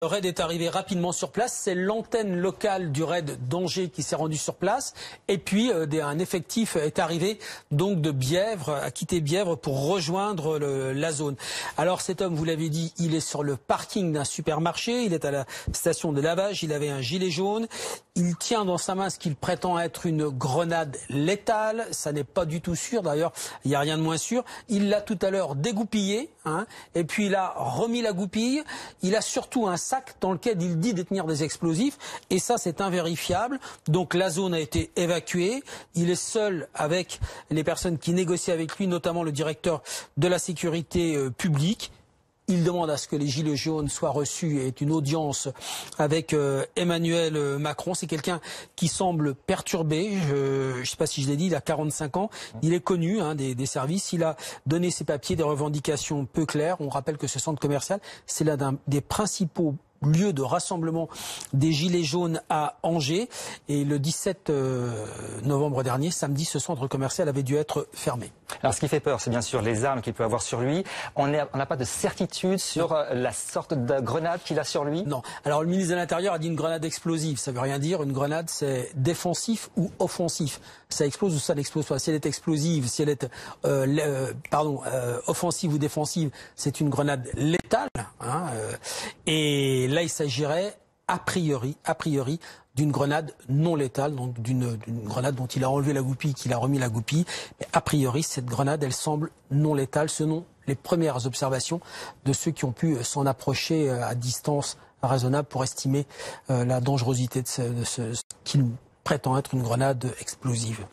Le raid est arrivé rapidement sur place. C'est l'antenne locale du raid d'Angers qui s'est rendue sur place. Et puis un effectif est arrivé donc de Bièvre, a quitté Bièvre pour rejoindre la zone. Alors cet homme, vous l'avez dit, il est sur le parking d'un supermarché. Il est à la station de lavage. Il avait un gilet jaune. Il tient dans sa main ce qu'il prétend être une grenade létale. Ça n'est pas du tout sûr. D'ailleurs, il n'y a rien de moins sûr. Il l'a tout à l'heure dégoupillé, et puis il a remis la goupille. Il a surtout un sac dans lequel il dit détenir des explosifs, et ça c'est invérifiable. Donc la zone a été évacuée. Il est seul avec les personnes qui négocient avec lui, notamment le directeur de la sécurité publique. Il demande à ce que les gilets jaunes soient reçus et une audience avec Emmanuel Macron. C'est quelqu'un qui semble perturbé. Je ne sais pas si je l'ai dit, il a 45 ans. Il est connu des services. Il a donné ses papiers, des revendications peu claires. On rappelle que ce centre commercial, c'est l'un des principaux lieu de rassemblement des Gilets jaunes à Angers. Et le 17 novembre dernier, samedi, ce centre commercial avait dû être fermé. Alors ce qui fait peur, c'est bien sûr les armes qu'il peut avoir sur lui. On n'a pas de certitude sur la sorte de grenade qu'il a sur lui? Non. Alors le ministre de l'Intérieur a dit une grenade explosive. Ça veut rien dire. Une grenade, c'est défensif ou offensif. Ça explose ou ça n'explose pas. Si elle est explosive, si elle est offensive ou défensive, c'est une grenade létale. Et là, il s'agirait a priori d'une grenade non létale, donc d'une grenade dont il a enlevé la goupille, qu'il a remis la goupille. Mais a priori, cette grenade, elle semble non létale, selon les premières observations de ceux qui ont pu s'en approcher à distance raisonnable pour estimer la dangerosité de ce qu'il prétend être une grenade explosive.